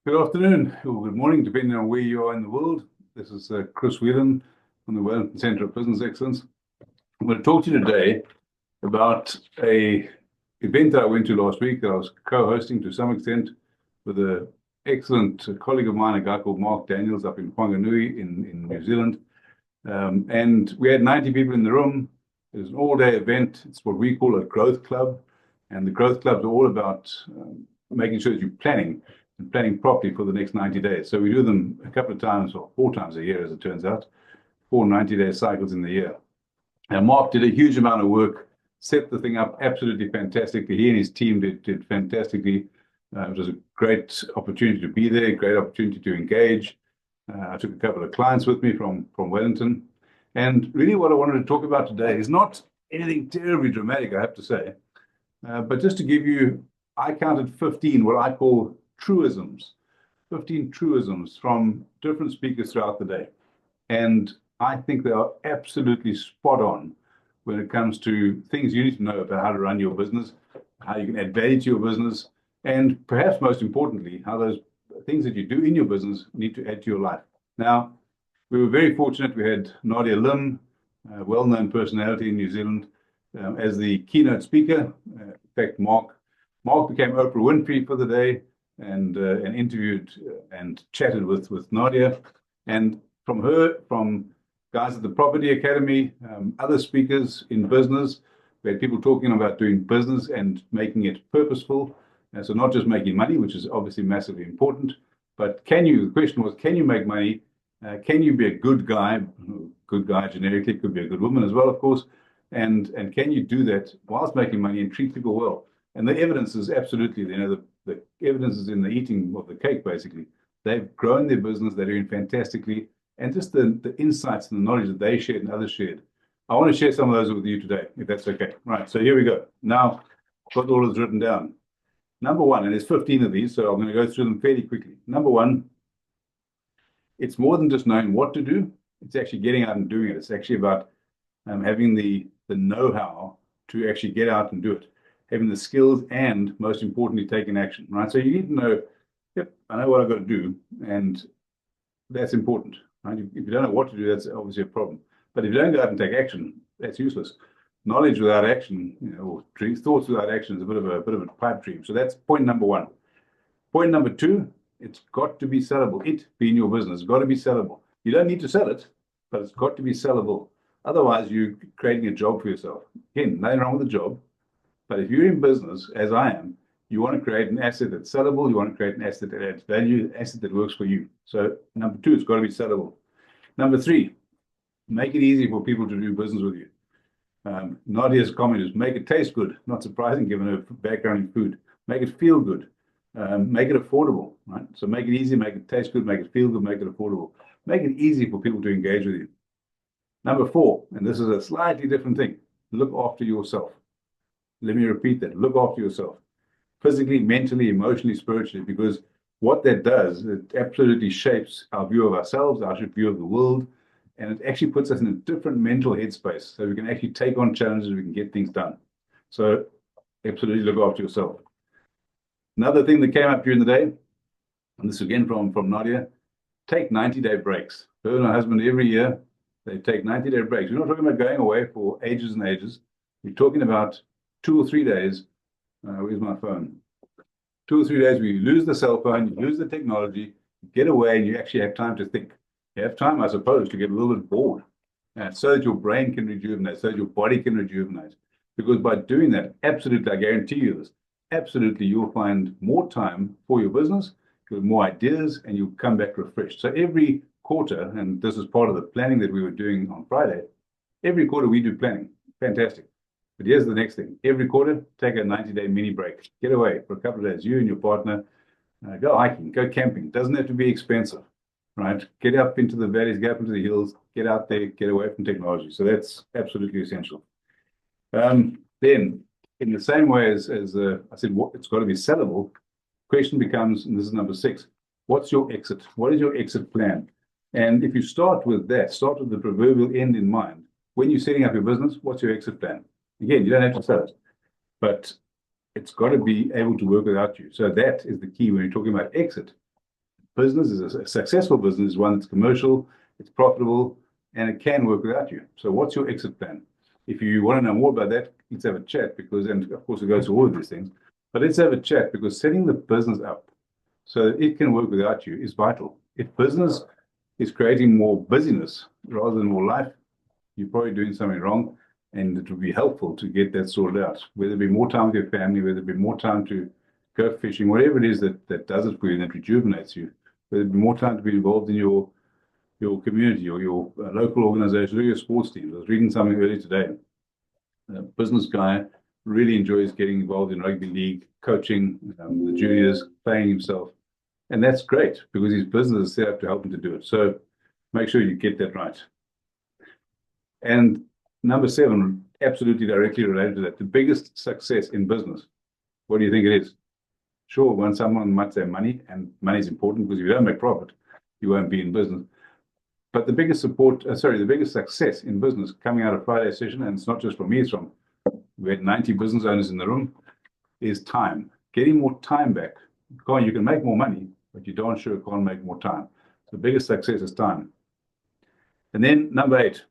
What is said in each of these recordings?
Good afternoon or good morning, depending on where you are in the world. This is Chris Whelan from the Wellington Centre of Business Excellence. I'm going to talk to you today about an event that I went to last week that I was co-hosting to some extent with an excellent colleague of mine, a guy called Mark Daniels up in Whanganui in New Zealand. And we had 90 people in the room. It was an all-day event. It's what we call a growth club. And the growth clubs are all about making sure that you're planning and planning properly for the next 90 days. So we do them a couple of times or 4 times a year, as it turns out, 4 90-day cycles in the year. And Mark did a huge amount of work, set the thing up absolutely fantastically. He and his team did fantastically. It was a great opportunity to be there, great opportunity to engage. I took a couple of clients with me from Wellington. And really what I wanted to talk about today is not anything terribly dramatic, I have to say, but just to give you, I counted 15 what I call truisms, 15 truisms from different speakers throughout the day. And I think they are absolutely spot on when it comes to things you need to know about how to run your business, how you can add value to your business, and perhaps most importantly, how those things that you do in your business need to add to your life. Now, we were very fortunate. We had Nadia Lim, a well-known personality in New Zealand, as the keynote speaker. In fact, Mark became Oprah Winfrey for the day and interviewed and chatted with Nadia. And from guys at the Property Academy, other speakers in business, we had people talking about doing business and making it purposeful. And so not just making money, which is obviously massively important, but the question was, can you make money? Can you be a good guy? Good guy generically could be a good woman as well, of course. And can you do that whilst making money and treat people well? And the evidence is absolutely, the evidence is in the eating of the cake, basically. They've grown their business, they're doing fantastically, and just the insights and the knowledge that they shared and others shared. I want to share some of those with you today, if that's okay. Right, so here we go. Now, I've got all of this written down. Number one, and there's 15 of these, so I'm going to go through them fairly quickly. Number one, it's more than just knowing what to do. It's actually getting out and doing it. It's actually about having the know-how to actually get out and do it, having the skills, and most importantly, taking action, right? So you need to know, yep, I know what I've got to do, and that's important, right? If you don't know what to do, that's obviously a problem. But if you don't go out and take action, that's useless. Knowledge without action, or thoughts without action is a bit of a pipe dream. So that's point number one. Point number two, it's got to be sellable. It being your business, it's got to be sellable. You don't need to sell it, but it's got to be sellable. Otherwise, you're creating a job for yourself. Again, nothing wrong with the job. But if you're in business, as I am, you want to create an asset that's sellable. You want to create an asset that adds value, an asset that works for you. So number two, it's got to be sellable. Number three, make it easy for people to do business with you. Nadia's comment is make it taste good. Not surprising given her background in food. Make it feel good. Make it affordable, right? So make it easy, make it taste good, make it feel good, make it affordable. Make it easy for people to engage with you. Number four, and this is a slightly different thing, look after yourself. Let me repeat that. Look after yourself. Physically, mentally, emotionally, spiritually, because what that does, it absolutely shapes our view of ourselves, our view of the world, and it actually puts us in a different mental headspace so we can actually take on challenges, we can get things done. So absolutely look after yourself. Another thing that came up during the day, and this again from Nadia, take 90-day breaks. Her and her husband every year, they take 90-day breaks. We're not talking about going away for ages and ages. We're talking about 2 or 3 days. Where's my phone? 2 or 3 days where you lose the cell phone, you lose the technology, you get away, and you actually have time to think. You have time, I suppose, to get a little bit bored, so that your brain can rejuvenate, so that your body can rejuvenate. Because by doing that, absolutely, I guarantee you this, absolutely, you'll find more time for your business, you'll have more ideas, and you'll come back refreshed. So every quarter, and this is part of the planning that we were doing on Friday, every quarter we do planning. Fantastic. But here's the next thing. Every quarter, take a 90-day mini break. Get away for a couple of days, you and your partner. Go hiking, go camping. Doesn't have to be expensive, right? Get up into the valleys, get up into the hills, get out there, get away from technology. So that's absolutely essential. Then, in the same way as I said, it's got to be sellable. Question becomes, and this is number 6, what's your exit? What is your exit plan? And if you start with that, start with the proverbial end in mind. When you're setting up your business, what's your exit plan? Again, you don't have to sell it, but it's got to be able to work without you. So that is the key when you're talking about exit. business is a successful business is one that's commercial, it's profitable, and it can work without you. So what's your exit plan? If you want to know more about that, let's have a chat because, and of course it goes to all of these things, but let's have a chat because setting the business up so that it can work without you is vital. If business is creating more busyness rather than more life, you're probably doing something wrong, and it would be helpful to get that sorted out. Whether it be more time with your family, whether it be more time to go fishing, whatever it is that does it for you, that rejuvenates you, whether it be more time to be involved in your community or your local organization or your sports team. I was reading something earlier today. A business guy really enjoys getting involved in rugby league, coaching the juniors, playing himself. And that's great because his business is set up to help him to do it. So make sure you get that right. And number 7, absolutely directly related to that, the biggest success in business. What do you think it is? Sure, when someone might say money, and money is important because if you don't make profit, you won't be in business. But the biggest the biggest success in business coming out of Friday's session, and it's not just from me, it's from, we had 90 business owners in the room, is time. Getting more time back. You can make more money, but you don't sure can't make more time. So the biggest success is time. And then number 8,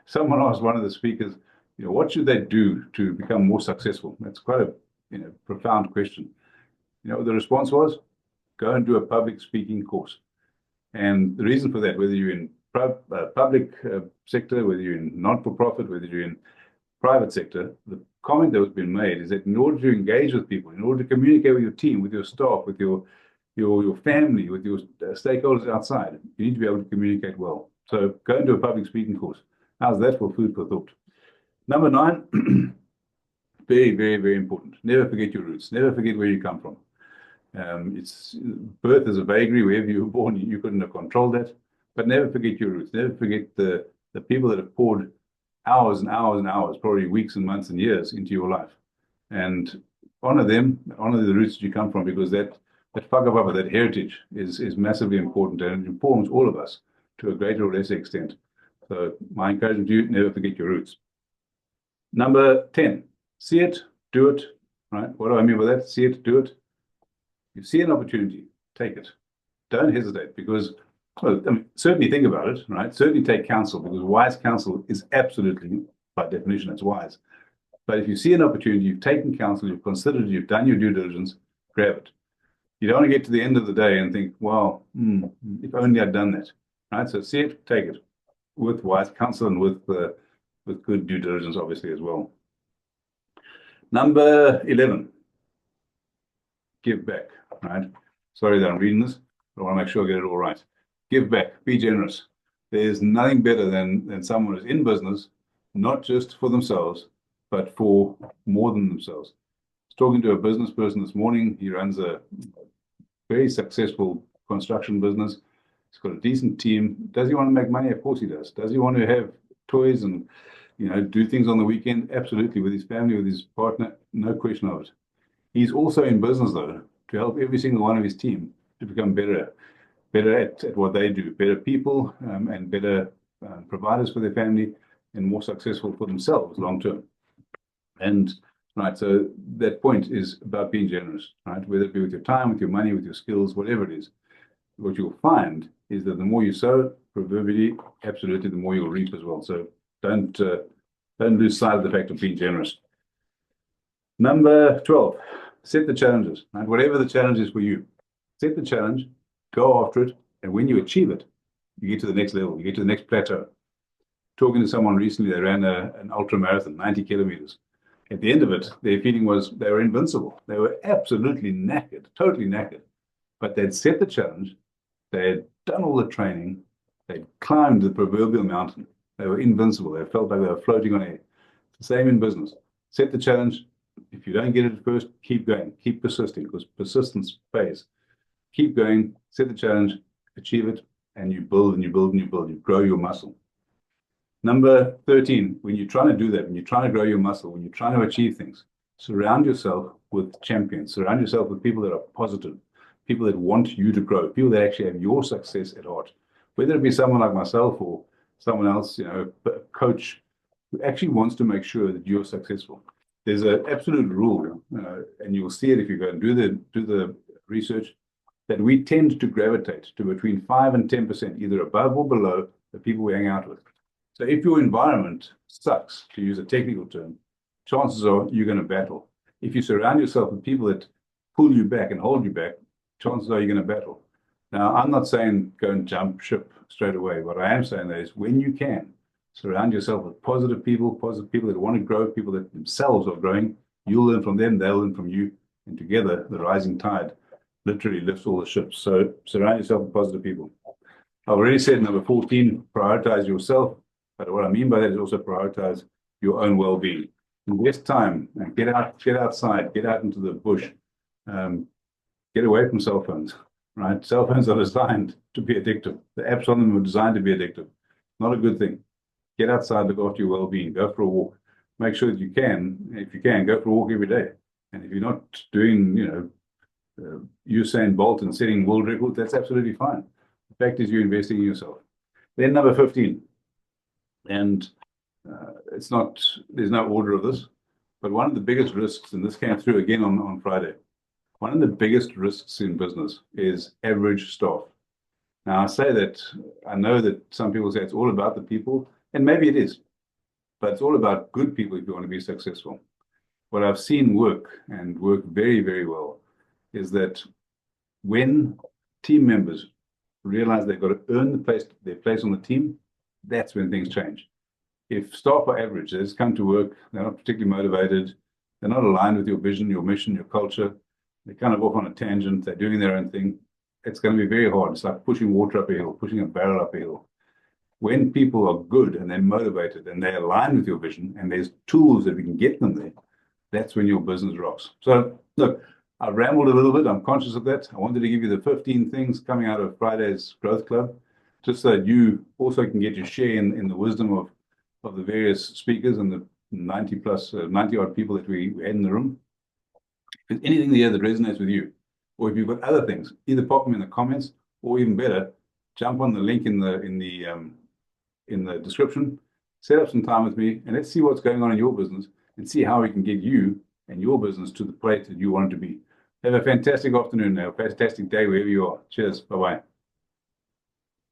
someone asked one of the speakers, what should they do to become more successful? That's quite a profound question. The response was, go and do a public speaking course. And the reason for that, whether you're in public sector, whether you're in not-for-profit, whether you're in private sector, the comment that has been made is that in order to engage with people, in order to communicate with your team, with your staff, with your family, with your stakeholders outside, you need to be able to communicate well. So go and do a public speaking course. How's that for food for thought? Number 9, very, very, very important. Never forget your roots. Never forget where you come from. Birth is a vagary. Wherever you were born, you couldn't have controlled that. But never forget your roots. Never forget the people that have poured hours and hours and hours, probably weeks and months and years into your life. And honor them, honor the roots that you come from, because that whakapapa, that heritage is massively important, and it informs all of us to a greater or lesser extent. So my encouragement to you, never forget your roots. Number 10, see it, do it, right? What do I mean by that? See it, do it. You see an opportunity, take it. Don't hesitate, because, certainly think about it, right? Certainly take counsel, because wise counsel is absolutely, by definition, it's wise. But if you see an opportunity, you've taken counsel, you've considered it, you've done your due diligence, grab it. You don't want to get to the end of the day and think, wow, if only I'd done that, right? So see it, take it, with wise counsel and with good due diligence, obviously, as well. Number 11, give back, right? Sorry that I'm reading this, but I want to make sure I get it all right. Give back, be generous. There's nothing better than someone who's in business, not just for themselves, but for more than themselves. I was talking to a business person this morning. He runs a very successful construction business. He's got a decent team. Does he want to make money? Of course he does. Does he want to have toys and do things on the weekend? Absolutely, with his family, with his partner, no question of it. He's also in business, though, to help every single one of his team to become better at what they do, better people, and better providers for their family, and more successful for themselves long term. And right, so that point is about being generous, right? Whether it be with your time, with your money, with your skills, whatever it is. What you'll find is that the more you sow, proverbially, absolutely, the more you'll reap as well. So don't lose sight of the fact of being generous. Number 12, set the challenges, right? Whatever the challenge is for you, set the challenge, go after it, and when you achieve it, you get to the next level, you get to the next plateau. Talking to someone recently, they ran an ultra marathon, 90 kilometers. At the end of it, their feeling was they were invincible. They were absolutely knackered, totally knackered. But they'd set the challenge, they had done all the training, they'd climbed the proverbial mountain. They were invincible. They felt like they were floating on air. It's the same in business. Set the challenge. If you don't get it at first, keep going, keep persisting, because persistence pays. Keep going, set the challenge, achieve it, and you build and you build and you build. You grow your muscle. Number 13, when you're trying to do that, when you're trying to grow your muscle, when you're trying to achieve things, surround yourself with champions. Surround yourself with people that are positive, people that want you to grow, people that actually have your success at heart. Whether it be someone like myself or someone else, a coach who actually wants to make sure that you're successful. There's an absolute rule, and you'll see it if you go and do the research. that we tend to gravitate to between 5 and 10%, either above or below the people we hang out with. So if your environment sucks, to use a technical term, chances are you're going to battle. If you surround yourself with people that pull you back and hold you back, chances are you're going to battle. Now, I'm not saying go and jump ship straight away. What I am saying is when you can, surround yourself with positive people that want to grow, people that themselves are growing. You'll learn from them, they'll learn from you. And together, the rising tide literally lifts all the ships. So surround yourself with positive people. I've already said number 14, prioritize yourself. But what I mean by that is also prioritize your own well-being. Invest time and get outside, get out into the bush, get away from cell phones, right? Cell phones are designed to be addictive. The apps on them are designed to be addictive. Not a good thing. Get outside, look after your well-being, go for a walk. Make sure that you can, if you can, go for a walk every day. And if you're not doing, Usain Bolt and setting world records, that's absolutely fine. The fact is you're investing in yourself. Then number 15, and there's no order of this, but one of the biggest risks, and this came through again on Friday, one of the biggest risks in business is average staff. Now, I say that, I know that some people say it's all about the people, and maybe it is, but it's all about good people if you want to be successful. What I've seen work, and work very, very well, is that when team members realize they've got to earn their place on the team, that's when things change. If staff are average, they just come to work, they're not particularly motivated, they're not aligned with your vision, your mission, your culture, they're kind of off on a tangent, they're doing their own thing, it's going to be very hard. It's like pushing water up a hill, pushing a barrel up a hill. When people are good and they're motivated and they align with your vision and there's tools that we can get them there, that's when your business rocks. So look, I rambled a little bit. I'm conscious of that. I wanted to give you the 15 things coming out of Friday's Growth Club, just so that you also can get your share in the wisdom of the various speakers and the 90 odd people that we had in the room. If there's anything there that resonates with you, or if you've got other things, either pop them in the comments, or even better, jump on the link in the description, set up some time with me, and let's see what's going on in your business and see how we can get you and your business to the place that you want it to be. Have a fantastic afternoon now, fantastic day wherever you are. Cheers. Bye-bye.